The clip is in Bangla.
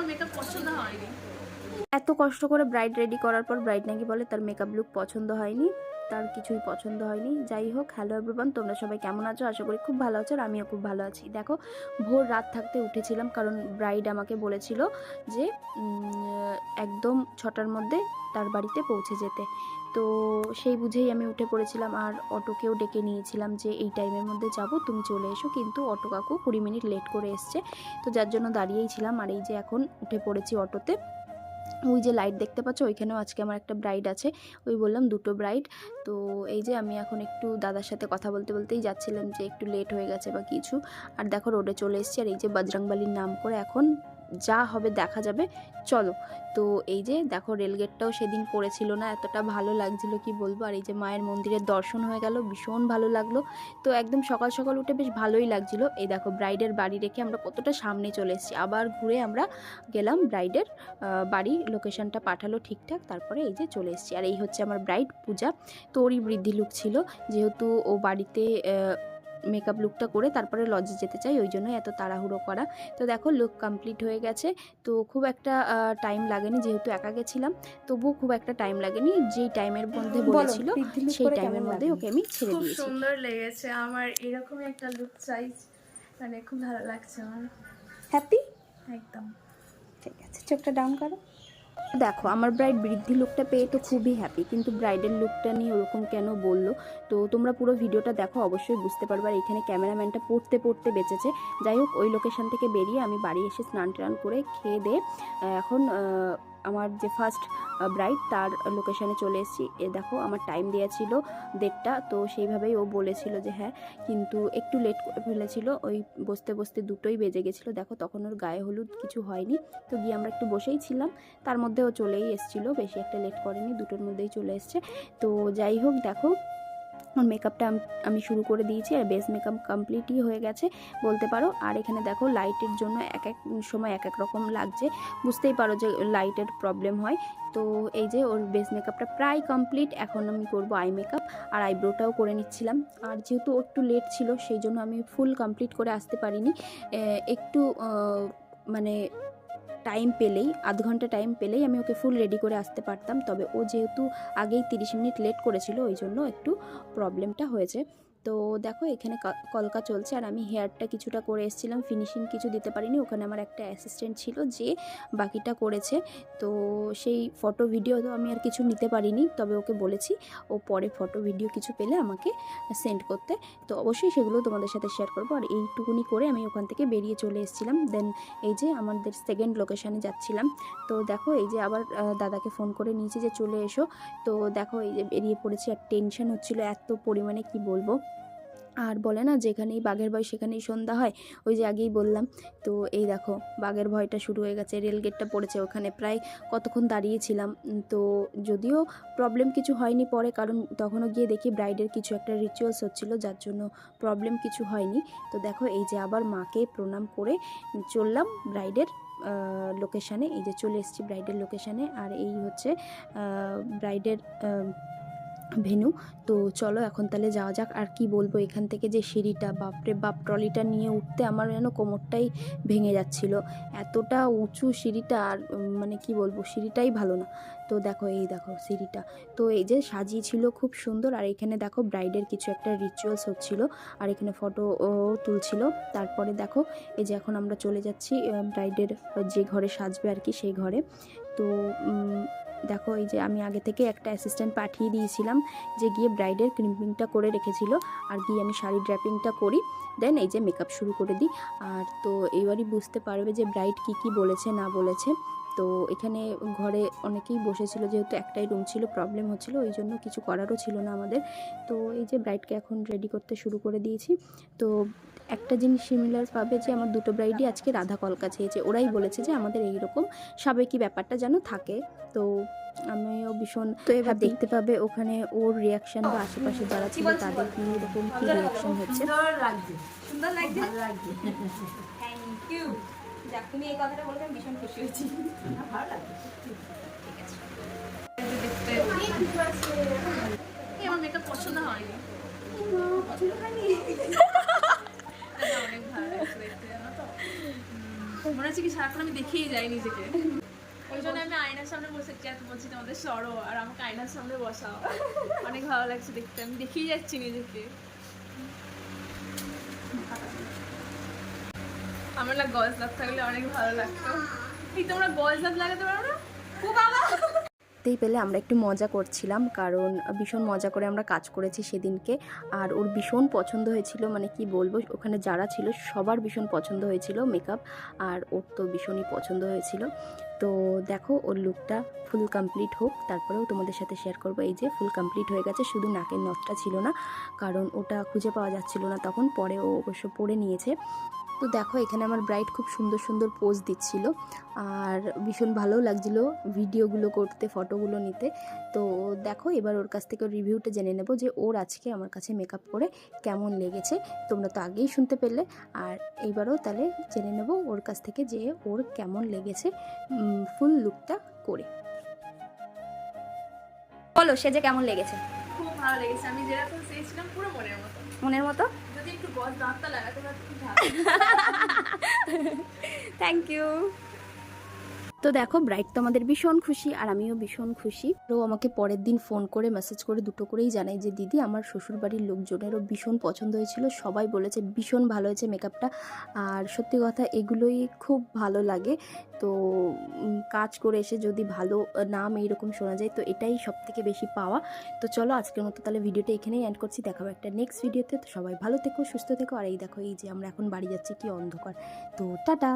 আমার মেকআপ পছন্দ হয়নি। এত কষ্ট করে ব্রাইড রেডি করার পর ব্রাইড নাকি বলে তার মেকআপ লুক পছন্দ হয়নি, তার কিছুই পছন্দ হয়নি। যাই হোক, হ্যালো এভরিওয়ান, তোমরা সবাই কেমন আছো? আশা করি খুব ভালো আছো, আর আমিও খুব ভালো আছি। দেখো, ভোর রাত থাকতে উঠেছিলাম, কারণ ব্রাইড আমাকে বলেছিল যে একদম 6টার মধ্যে তার বাড়িতে পৌঁছে যেতে। তো সেই বুঝেই আমি উঠে পড়েছিলাম, আর অটোকেও ডেকে নিয়েছিলাম যে এই টাইমের মধ্যে যাব, তুমি চলে এসো। কিন্তু অটো কাকু 20 মিনিট লেট করে এসছে, তো যার জন্য দাঁড়িয়েই ছিলাম। আর এই যে এখন উঠে পড়েছি অটোতে। ওই যে লাইট দেখতে পাচ্ছ, ওইখানেও আজকে আমার একটা ব্রাইড আছে, ওই বললাম 2টো ব্রাইড। তো এই যে আমি এখন একটু দাদার সাথে কথা বলতে বলতেই যাচ্ছিলাম যে একটু লেট হয়ে গেছে বা কিছু। আর দেখো রোডে চলে এসেছি, আর এই যে বজরংবলির নাম করে এখন যা হবে দেখা যাবে, চলো। তো এই যে দেখো, রেলগেটটাও সেদিন পড়েছিল না, এতটা ভালো লাগছিল কি বলবো। আর এই যে মায়ের মন্দিরের দর্শন হয়ে গেল, ভীষণ ভালো লাগলো। তো একদম সকাল সকাল উঠে বেশ ভালোই লাগছিল। এই দেখো, ব্রাইডের বাড়ি রেখে আমরা কতটা সামনে চলে এসেছি, আবার ঘুরে আমরা গেলাম ব্রাইডের বাড়ি, লোকেশনটা পাঠালো ঠিকঠাক, তারপরে এই যে চলে এসেছি। আর এই হচ্ছে আমার ব্রাইড পূজা। তো ওরই বৃদ্ধি লুক ছিল, যেহেতু ও বাড়িতে মেকআপ লুকটা করে তারপরে লজে যেতে চাই, ওই জন্য এত তাড়াহুড়ো করা। তো দেখো, লুক কমপ্লিট হয়ে গেছে। তো খুব একটা টাইম লাগেনি, যেহেতু একা গেছিলাম, তবুও খুব একটা টাইম লাগেনি। যেই টাইমের মধ্যে বলেছিল সেই টাইমের মধ্যে ওকে আমি ছেড়ে দিয়েছি। খুব সুন্দর লেগেছে আমার, এরকমই একটা লুক চাই, মানে খুব ভালো লাগছে আমার। হ্যাপি? একদম ঠিক আছে, চোখটা ডাউন করো। দেখো, আমার ব্রাইড বৃদ্ধি লুকটা পেয়ে তো খুবই হ্যাপি, কিন্তু ব্রাইডের লুকটা নিয়ে ওরকম কেন বললো, তো তোমরা পুরো ভিডিওটা দেখো, অবশ্যই বুঝতে পারবে। আর এখানে ক্যামেরাম্যানটা পড়তে পড়তে বেঁচেছে। যাই হোক, ওই লোকেশন থেকে বেরিয়ে আমি বাড়ি এসে স্নান টান করে খেয়ে দিয়ে এখন আমার যে ফার্স্ট ব্রাইড তার লোকেশানে চলে এসেছি। এ দেখো, আমার টাইম দেওয়া ছিল 1:30, তো সেইভাবেই ও বলেছিল যে হ্যাঁ, কিন্তু একটু লেট করে ফেলেছিল, ওই বসতে বসতে 2টোই বেজে গেছিলো। দেখো, তখন ওর গায়ে হলুদ কিছু হয়নি, তো গিয়ে আমরা একটু বসেই ছিলাম, তার মধ্যে ও চলেই এসেছিলো, বেশি একটা লেট করেনি, 2টোর মধ্যেই চলে এসছে। তো যাই হোক, দেখো ওর মেকআপটা আমি শুরু করে দিয়েছি, আর বেস মেকআপ কমপ্লিটই হয়ে গেছে বলতে পারো। আর এখানে দেখো, লাইটের জন্য এক এক সময় এক এক রকম লাগছে, বুঝতেই পারো যে লাইটের প্রবলেম হয়। তো এই যে ওর বেস মেকআপটা প্রায় কমপ্লিট, এখন আমি করব আই মেকআপ, আর আইব্রোটাও করে নিচ্ছিলাম। আর যেহেতু ও একটু লেট ছিল, সেই জন্য আমি ফুল কমপ্লিট করে আসতে পারিনি। একটু মানে টাইম পেলেই, আধ ঘন্টা টাইম পেলেই আমি ওকে ফুল রেডি করে আসতে পারতাম। তবে ও যেহেতু আগেই 30 মিনিট লেট করেছিল, ওই জন্য একটু প্রবলেমটা হয়েছে। তো দেখো, এখানে কলকা চলছে, আর আমি হেয়ারটা কিছুটা করে এসেছিলাম, ফিনিশিং কিছু দিতে পারিনি। ওখানে আমার একটা অ্যাসিস্ট্যান্ট ছিল যে বাকিটা করেছে। তো সেই ফটো ভিডিও তো আমি আর কিছু নিতে পারিনি, তবে ওকে বলেছি ও পরে ফটো ভিডিও কিছু পেলে আমাকে সেন্ড করতে, তো অবশ্যই সেগুলো তোমাদের সাথে শেয়ার করবো। আর এইটুকুনি করে আমি ওখান থেকে বেরিয়ে চলে এসেছিলাম। দেন এই যে আমাদের সেকেন্ড লোকেশানে যাচ্ছিলাম। তো দেখো, এই যে আবার দাদাকে ফোন করে নিয়েছি যে চলে এসো। তো দেখো, এই যে বেরিয়ে পড়েছি, আর টেনশন হচ্ছিল এত পরিমাণে, কি বলবো। আর বলে না, যেখানেই বাঘের ভয় সেখানেই সন্ধ্যা হয়, ওই যে আগেই বললাম। তো এই দেখো, বাঘের ভয়টা শুরু হয়ে গেছে, রেলগেটটা পড়েছে, ওখানে প্রায় কতক্ষণ দাঁড়িয়েছিলাম। তো যদিও প্রবলেম কিছু হয়নি পরে, কারণ তখনও গিয়ে দেখি ব্রাইডের কিছু একটা রিচুয়ালস হচ্ছিলো, যার জন্য প্রবলেম কিছু হয়নি। তো দেখো, এই যে আবার মাকে প্রণাম করে চললাম ব্রাইডের লোকেশানে। এই যে চলে এসেছি ব্রাইডের লোকেশানে, আর এই হচ্ছে ব্রাইডের ভেনু। তো চলো এখন তাহলে যাওয়া যাক। আর কি বলবো, এখান থেকে যে সিঁড়িটা, বাপরে বাপ, ট্রলিটা নিয়ে উঠতে আমার যেন কোমরটাই ভেঙে যাচ্ছিল, এতটা উঁচু সিঁড়িটা। আর মানে কি বলবো, সিঁড়িটাই ভালো না। তো দেখো, এই দেখো সিঁড়িটা, তো এই যে সাজিয়েছিল খুব সুন্দর। আর এখানে দেখো, ব্রাইডের কিছু একটা রিচুয়ালস হচ্ছিল, আর এখানে ফটো তুলছিল। তারপরে দেখো, এই যে এখন আমরা চলে যাচ্ছি ব্রাইডের যে ঘরে সাজবে আর কি, সেই ঘরে। তো দেখো, এই যে আমি আগে থেকে একটা অ্যাসিস্ট্যান্ট পাঠিয়ে দিয়েছিলাম, যে গিয়ে ব্রাইডের ক্রিম্পিংটা করে রেখেছিল, আর গিয়ে আমি শাড়ি ড্র্যাপিংটা করি, দেন এই যে মেকআপ শুরু করে দিই। আর তো এইবারই বুঝতে পারবে যে ব্রাইড কি বলেছে না বলেছে। তো এখানে ঘরে অনেকেই বসেছিল, যেহেতু একটাই রুম ছিল, প্রবলেম হচ্ছিল, ওই জন্য কিছু করারও ছিল না আমাদের। তো এই যে ব্রাইডকে এখন রেডি করতে শুরু করে দিয়েছি। তো একটা জিনিস সিমিলার পাবে যে আমার 2টো ব্রাইডই আজকে রাধা কলকা চেয়েছে, ওরাই বলেছে যে আমাদের এইরকম সাবেকি ব্যাপারটা যেন থাকে। তো আমিও ভীষণ, তো এবার দেখতে পাবে ওখানে ওর রিয়াকশন বা আশেপাশে যারা ছিল তাদের কি এরকম কি রিয়াকশন হচ্ছে। সুন্দর লাগছে। Thank you. যাক, তুমি এই কথাটা বলতে আমি ভীষণ খুশি হয়েছি। ভালো লাগছে, ঠিক আছে। আমার মেকআপ পছন্দ হয়নি। পছন্দ হয়নি? অনেক ভালো লাগছে দেখতে, জানো তো। মনে হচ্ছে কি সারাক্ষণ আমি দেখেই যাই নিজেকে। ওই জন্য আমি আয়নার সামনে বসে এত বলছি তোমাদের সরো আর আমাকে আয়নার সামনে বসাও। অনেক ভালো লাগছে দেখতে, আমি দেখেই যাচ্ছি নিজেকে। আমার না গজ দাঁত থাকলে অনেক ভালো লাগতো। এই তোমরা গজ দাঁত লাগাতে পারো না? ও বাবা, দেখতেই পেলে আমরা একটু মজা করছিলাম, কারণ ভীষণ মজা করে আমরা কাজ করেছি সেদিনকে। আর ওর ভীষণ পছন্দ হয়েছিল, মানে কি বলবো, ওখানে যারা ছিল সবার ভীষণ পছন্দ হয়েছিল মেকআপ, আর ওর তো ভীষণই পছন্দ হয়েছিল। তো দেখো ওর লুকটা ফুল কমপ্লিট হোক, তারপরেও তোমাদের সাথে শেয়ার করবো। এই যে ফুল কমপ্লিট হয়ে গেছে, শুধু নাকের নথটা ছিল না, কারণ ওটা খুঁজে পাওয়া যাচ্ছিল না তখন, পরে ও অবশ্য পরে নিয়েছে। তো দেখো এখানে আমার ব্রাইড খুব সুন্দর সুন্দর পোজ দিচ্ছিল, আর ভীষণ ভালো লাগছিল ভিডিওগুলো করতে, ফটোগুলো নিতে। তো দেখো এবার ওর কাছ থেকে রিভিউটা জেনে নেব যে ওর আজকে আমার কাছে মেকআপ করে কেমন লেগেছে। তোমরা তো আগেই শুনতে পেলে, আর এইবারও তাহলে জেনে নেব ওর কাছ থেকে যে ওর কেমন লেগেছে ফুল লুকটা করে। বলো সেজে কেমন লেগেছে? খুব ভালো লেগেছে। আমি যেরকম চেয়েছিলাম পুরো মনের মতো। মনের মতো? যদি একটু গজ দাঁতটা লাগাতে পারতো খুব ভালো। Thank you. তো দেখো ব্রাইড তো আমাদের ভীষণ খুশি, আর আমিও ভীষণ খুশি। তো আমাকে পরের দিন ফোন করে মেসেজ করে দুটো করেই জানাই যে দিদি আমার শ্বশুরবাড়ির লোকজনেরও ভীষণ পছন্দ হয়েছিল, সবাই বলেছে ভীষণ ভালো হয়েছে মেকআপটা। আর সত্যি কথা এগুলোই খুব ভালো লাগে। তো কাজ করে এসে যদি ভালো নাম এইরকম শোনা যায় তো এটাই সব থেকে বেশি পাওয়া। তো চলো আজকের মতো তাহলে ভিডিওটা এখানেই এন্ড করছি, দেখাবো একটা নেক্সট ভিডিওতে। তো সবাই ভালো থেকো, সুস্থ থেকো। আর এই দেখো এই যে আমরা এখন বাড়ি যাচ্ছি, কি অন্ধকার। তো টাটা।